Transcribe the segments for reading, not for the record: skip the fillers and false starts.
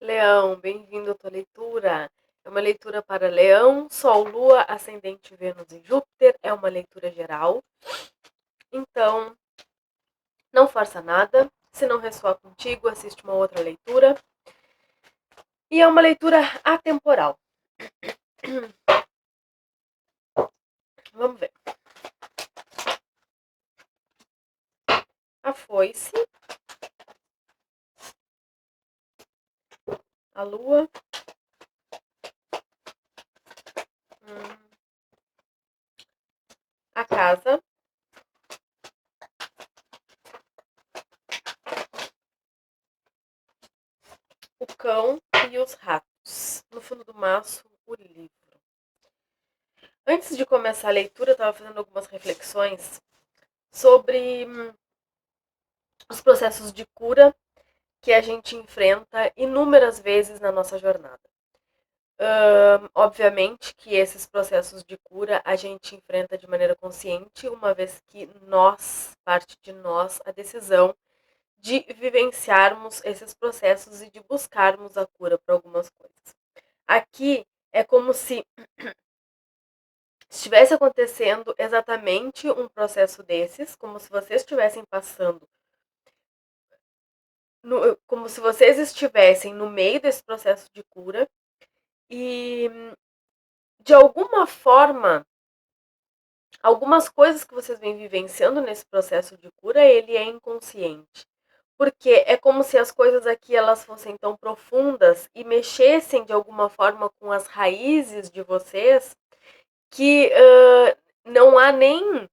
Leão, bem-vindo à tua leitura. É uma leitura para Leão, Sol, Lua, Ascendente, Vênus e Júpiter. É uma leitura geral. Então, não força nada. Se não ressoar contigo, assiste uma outra leitura. E é uma leitura atemporal. Vamos ver. A foice, a lua, a casa, o cão e os ratos. No fundo do maço, o livro. Antes de começar a leitura, eu estava fazendo algumas reflexões sobre os processos de cura que a gente enfrenta inúmeras vezes na nossa jornada. Obviamente que esses processos de cura a gente enfrenta de maneira consciente, uma vez que parte de nós, a decisão de vivenciarmos esses processos e de buscarmos a cura para algumas coisas. Aqui é como se estivesse acontecendo exatamente um processo desses, como se vocês estivessem passando como se vocês estivessem no meio desse processo de cura e, de alguma forma, algumas coisas que vocês vêm vivenciando nesse processo de cura, ele é inconsciente. Porque é como se as coisas aqui elas fossem tão profundas e mexessem de alguma forma com as raízes de vocês que não há nem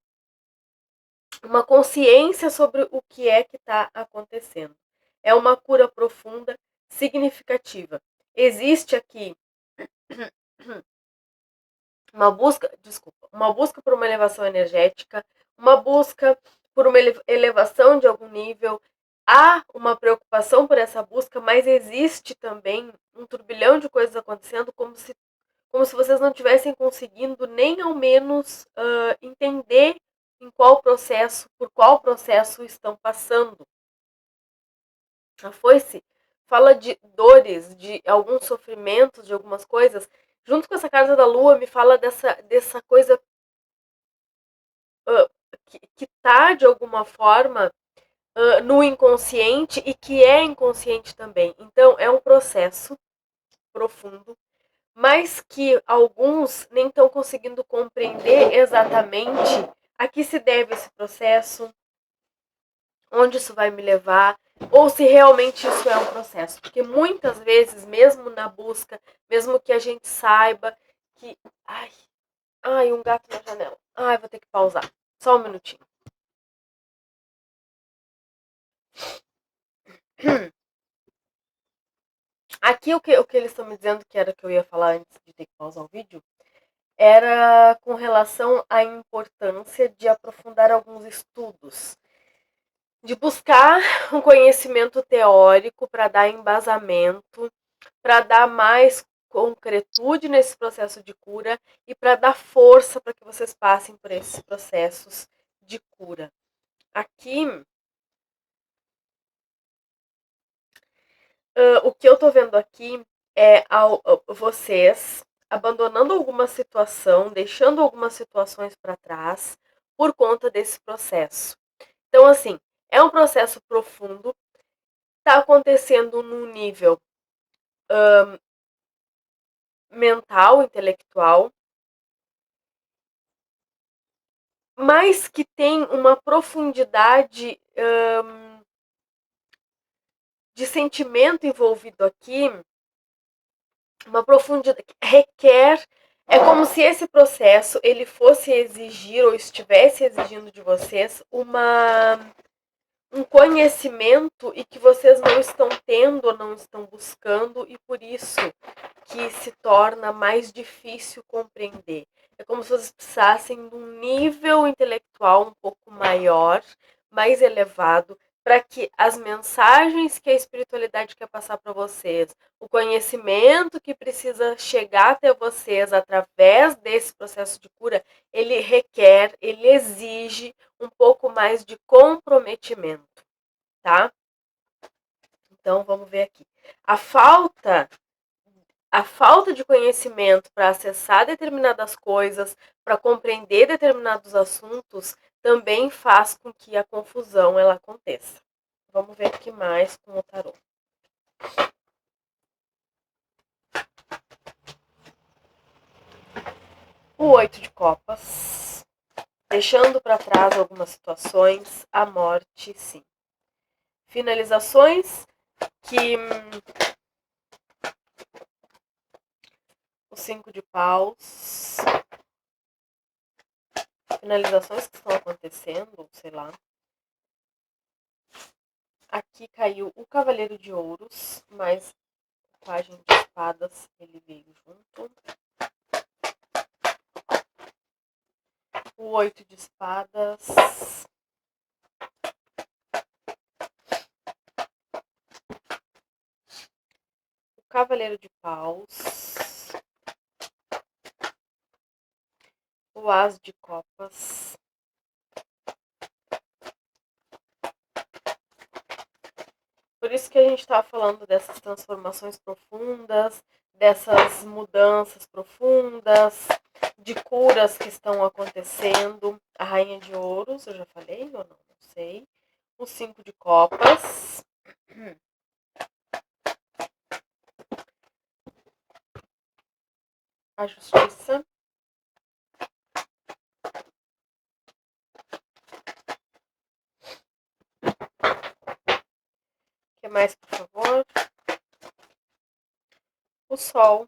uma consciência sobre o que é que está acontecendo. É uma cura profunda, significativa. Existe aqui uma busca por uma elevação energética, uma busca por uma elevação de algum nível. Há uma preocupação por essa busca, mas existe também um turbilhão de coisas acontecendo como se vocês não estivessem conseguindo nem ao menos entender por qual processo estão passando. A foice fala de dores, de alguns sofrimentos, de algumas coisas. Junto com essa carta da lua, me fala dessa coisa que está, de alguma forma, no inconsciente e que é inconsciente também. Então, é um processo profundo, mas que alguns nem estão conseguindo compreender exatamente a que se deve esse processo, onde isso vai me levar, ou se realmente isso é um processo. Porque muitas vezes, mesmo na busca, mesmo que a gente saiba que. Ai, um gato na janela. Ai, vou ter que pausar. Só um minutinho. Aqui o que eles estão me dizendo que era que eu ia falar antes de ter que pausar o vídeo era com relação à importância de aprofundar alguns estudos, de buscar um conhecimento teórico para dar embasamento, para dar mais concretude nesse processo de cura e para dar força para que vocês passem por esses processos de cura. Aqui, o que eu estou vendo aqui é vocês abandonando alguma situação, deixando algumas situações para trás por conta desse processo. Então, assim, é um processo profundo, está acontecendo num nível mental, intelectual, mas que tem uma profundidade de sentimento envolvido aqui, uma profundidade que requer. É como se esse processo ele fosse exigir ou estivesse exigindo de vocês um conhecimento e que vocês não estão tendo ou não estão buscando e por isso que se torna mais difícil compreender. É como se vocês precisassem de um nível intelectual um pouco maior, mais elevado, para que as mensagens que a espiritualidade quer passar para vocês, o conhecimento que precisa chegar até vocês através desse processo de cura, ele exige um pouco mais de comprometimento, tá? Então, vamos ver aqui. A falta de conhecimento para acessar determinadas coisas, para compreender determinados assuntos, também faz com que a confusão ela aconteça. Vamos ver o que mais com o tarô. O 8 de copas, deixando para trás algumas situações, a morte, sim. Finalizações que o 5 de paus, finalizações que estão acontecendo, sei lá. Aqui caiu o cavaleiro de ouros, mas a página de espadas ele veio junto. O 8 de espadas. O cavaleiro de paus. O as de copas. Por isso que a gente está falando dessas transformações profundas, dessas mudanças profundas, de curas que estão acontecendo. A rainha de ouros, eu já falei ou não? Não sei. O 5 de copas. A justiça. O que mais, por favor? O sol.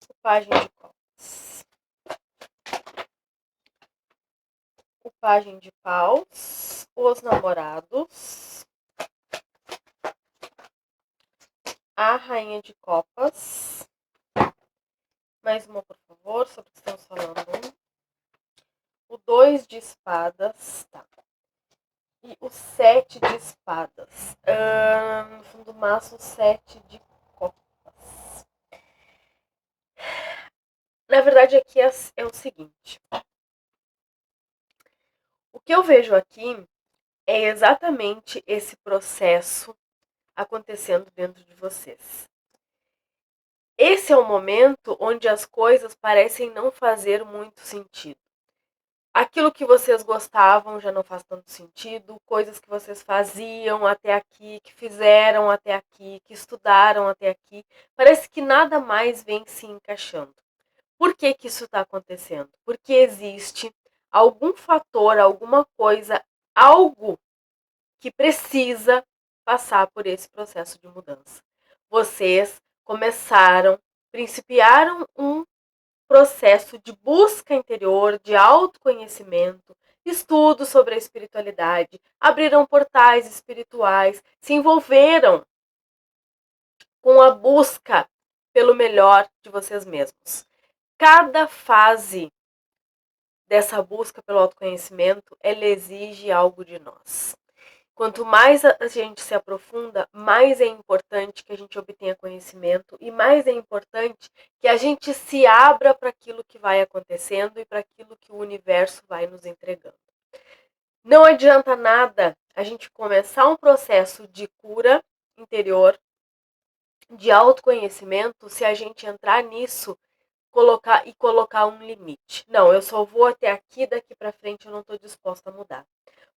O pajem de copas. O pajem de paus. Os namorados. A rainha de copas. Mais uma, por favor, sobre o que estamos falando. O 2 de espadas, tá. E o 7 de espadas. No fundo do maço, o 7 de copas. Na verdade, aqui é o seguinte. O que eu vejo aqui é exatamente esse processo acontecendo dentro de vocês. Esse é o momento onde as coisas parecem não fazer muito sentido. Aquilo que vocês gostavam já não faz tanto sentido, coisas que vocês faziam até aqui, que fizeram até aqui, que estudaram até aqui, parece que nada mais vem se encaixando. Por que que isso está acontecendo? Porque existe algum fator, alguma coisa, algo que precisa passar por esse processo de mudança. Vocês começaram, principiaram um processo de busca interior, de autoconhecimento, estudo sobre a espiritualidade, abriram portais espirituais, se envolveram com a busca pelo melhor de vocês mesmos. Cada fase dessa busca pelo autoconhecimento, ela exige algo de nós. Quanto mais a gente se aprofunda, mais é importante que a gente obtenha conhecimento e mais é importante que a gente se abra para aquilo que vai acontecendo e para aquilo que o universo vai nos entregando. Não adianta nada a gente começar um processo de cura interior, de autoconhecimento, se a gente entrar nisso colocar um limite. Não, eu só vou até aqui, daqui para frente eu não estou disposta a mudar.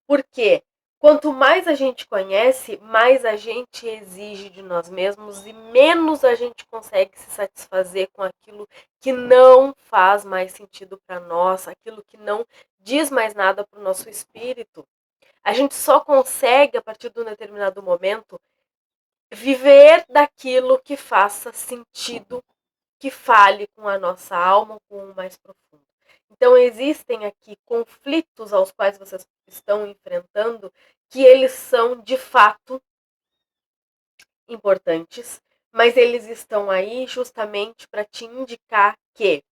Por quê? Quanto mais a gente conhece, mais a gente exige de nós mesmos e menos a gente consegue se satisfazer com aquilo que não faz mais sentido para nós, aquilo que não diz mais nada para o nosso espírito. A gente só consegue, a partir de um determinado momento, viver daquilo que faça sentido, que fale com a nossa alma, com o mais profundo. Então, existem aqui conflitos aos quais vocês estão enfrentando, que eles são, de fato, importantes, mas eles estão aí justamente para te indicar que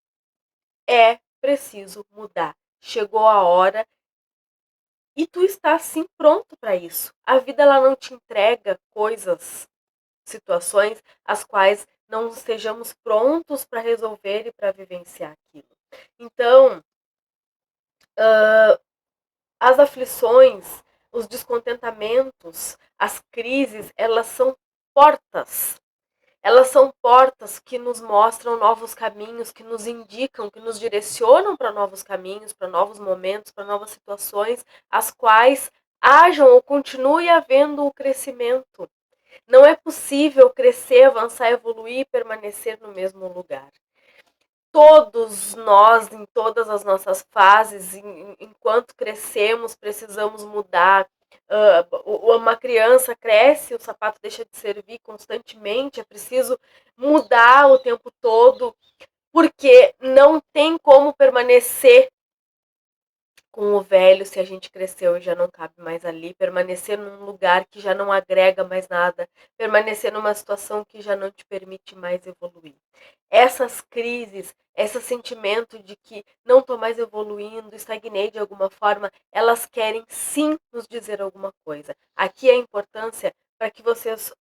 é preciso mudar. Chegou a hora e tu está, sim, pronto para isso. A vida ela não te entrega coisas, situações, as quais não estejamos prontos para resolver e para vivenciar aquilo. Então, as aflições, os descontentamentos, as crises, elas são portas. Elas são portas que nos mostram novos caminhos, que nos indicam, que nos direcionam para novos caminhos, para novos momentos, para novas situações, as quais hajam ou continue havendo o crescimento. Não é possível crescer, avançar, evoluir e permanecer no mesmo lugar. Todos nós, em todas as nossas fases, enquanto crescemos, precisamos mudar. Uma criança cresce, o sapato deixa de servir constantemente, é preciso mudar o tempo todo, porque não tem como permanecer com o velho se a gente cresceu e já não cabe mais ali, permanecer num lugar que já não agrega mais nada, permanecer numa situação que já não te permite mais evoluir. Essas crises, esse sentimento de que não estou mais evoluindo, estagnei de alguma forma, elas querem sim nos dizer alguma coisa. Aqui a importância para que vocês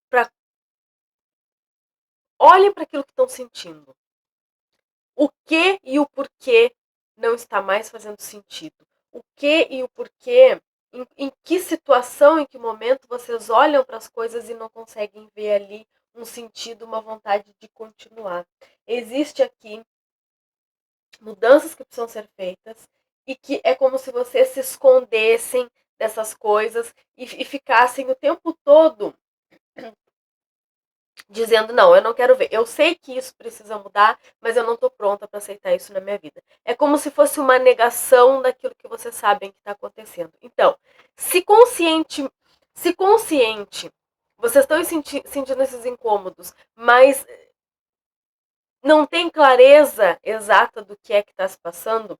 para olhem para aquilo que estão sentindo. O que e o porquê não está mais fazendo sentido? O que e o porquê? Em que situação, em que momento vocês olham para as coisas e não conseguem ver ali um sentido, uma vontade de continuar? Existe aqui mudanças que precisam ser feitas e que é como se vocês se escondessem dessas coisas e ficassem o tempo todo dizendo, não, eu não quero ver. Eu sei que isso precisa mudar, mas eu não estou pronta para aceitar isso na minha vida. É como se fosse uma negação daquilo que vocês sabem que está acontecendo. Então, se consciente, vocês estão sentindo esses incômodos, mas não tem clareza exata do que é que está se passando,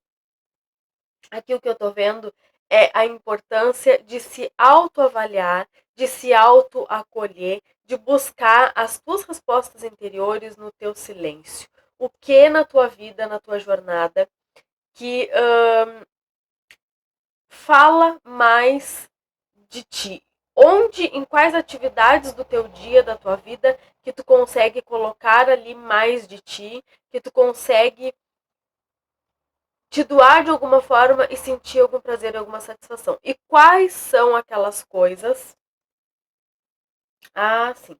aqui o que eu estou vendo é a importância de se autoavaliar, de se autoacolher, de buscar as tuas respostas interiores no teu silêncio. O que na tua vida, na tua jornada, que fala mais de ti? Onde, em quais atividades do teu dia, da tua vida, que tu consegue colocar ali mais de ti, que tu consegue te doar de alguma forma e sentir algum prazer, alguma satisfação. E quais são aquelas coisas? Ah, sim.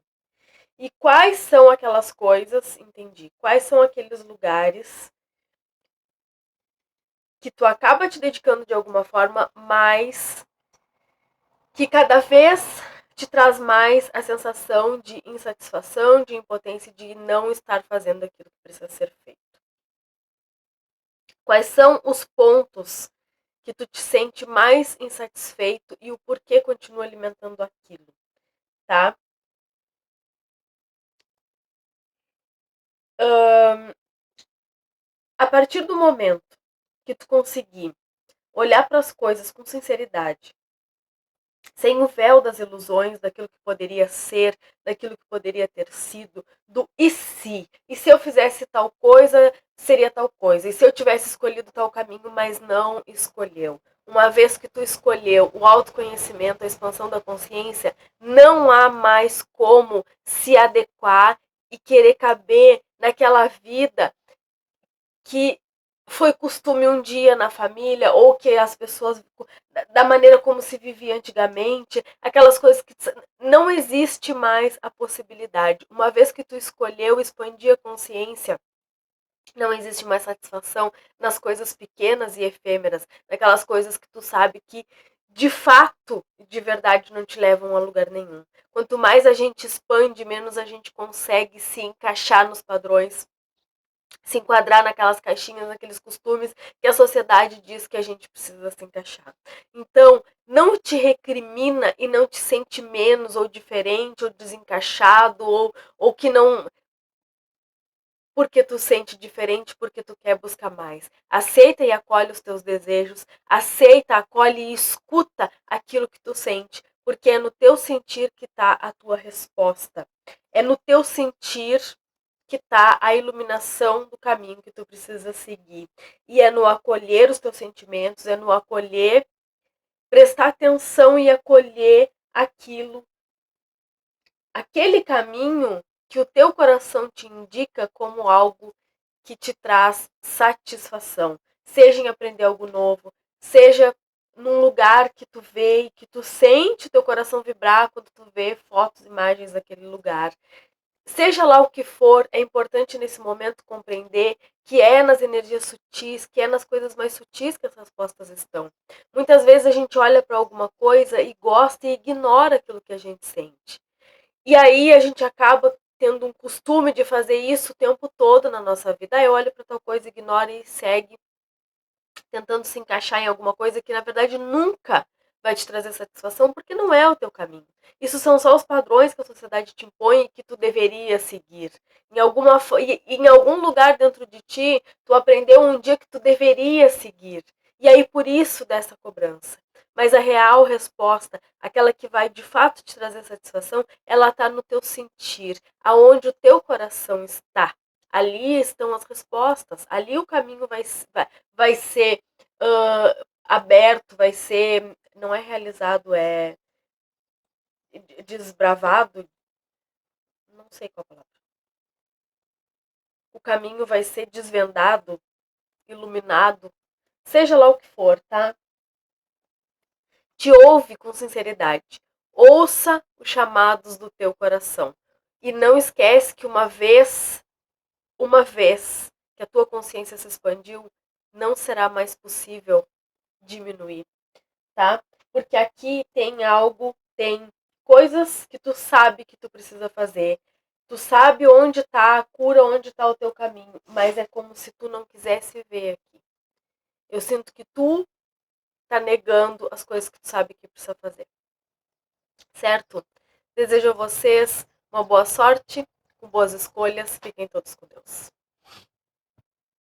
E quais são aquelas coisas? Entendi. Quais são aqueles lugares que tu acaba te dedicando de alguma forma, mas que cada vez te traz mais a sensação de insatisfação, de impotência, de não estar fazendo aquilo que precisa ser feito? Quais são os pontos que tu te sente mais insatisfeito e o porquê continua alimentando aquilo, tá? A partir do momento que tu conseguir olhar para as coisas com sinceridade, sem o véu das ilusões, daquilo que poderia ser, daquilo que poderia ter sido, do e se? E se eu fizesse tal coisa, seria tal coisa. E se eu tivesse escolhido tal caminho, mas não escolheu? Uma vez que tu escolheu o autoconhecimento, a expansão da consciência, não há mais como se adequar e querer caber naquela vida que foi costume um dia na família, ou que as pessoas, da maneira como se vivia antigamente, aquelas coisas que não existe mais a possibilidade. Uma vez que tu escolheu expandir a consciência, não existe mais satisfação nas coisas pequenas e efêmeras, naquelas coisas que tu sabe que de fato, de verdade, não te levam a lugar nenhum. Quanto mais a gente expande, menos a gente consegue se encaixar nos padrões, se enquadrar naquelas caixinhas, naqueles costumes que a sociedade diz que a gente precisa se encaixar. Então, não te recrimina e não te sente menos ou diferente ou desencaixado ou que não, porque tu sente diferente, porque tu quer buscar mais. Aceita e acolhe os teus desejos, aceita, acolhe e escuta aquilo que tu sente, porque é no teu sentir que está a tua resposta. É no teu sentir que está a iluminação do caminho que tu precisa seguir. E é no acolher os teus sentimentos, é no acolher, prestar atenção e acolher aquele caminho que o teu coração te indica como algo que te traz satisfação. Seja em aprender algo novo, seja num lugar que tu vê e que tu sente o teu coração vibrar quando tu vê fotos, imagens daquele lugar. Seja lá o que for, é importante nesse momento compreender que é nas energias sutis, que é nas coisas mais sutis que as respostas estão. Muitas vezes a gente olha para alguma coisa e gosta e ignora aquilo que a gente sente. E aí a gente acaba tendo um costume de fazer isso o tempo todo na nossa vida. Aí eu olho para tal coisa, ignora e segue tentando se encaixar em alguma coisa que na verdade nunca vai te trazer satisfação, porque não é o teu caminho. Isso são só os padrões que a sociedade te impõe e que tu deveria seguir. Em algum lugar dentro de ti, tu aprendeu um dia que tu deveria seguir. E aí por isso dessa cobrança. Mas a real resposta, aquela que vai de fato te trazer satisfação, ela está no teu sentir, aonde o teu coração está. Ali estão as respostas. Ali o caminho vai ser aberto, vai ser. Não é realizado, é desbravado. Não sei qual a palavra. O caminho vai ser desvendado, iluminado, seja lá o que for, tá? Te ouve com sinceridade. Ouça os chamados do teu coração. E não esquece que uma vez que a tua consciência se expandiu, não será mais possível diminuir, tá? Porque aqui tem algo, tem coisas que tu sabe que tu precisa fazer. Tu sabe onde tá a cura, onde tá o teu caminho, mas é como se tu não quisesse ver aqui. Eu sinto que tu tá negando as coisas que tu sabe que precisa fazer. Certo? Desejo a vocês uma boa sorte, com boas escolhas. Fiquem todos com Deus.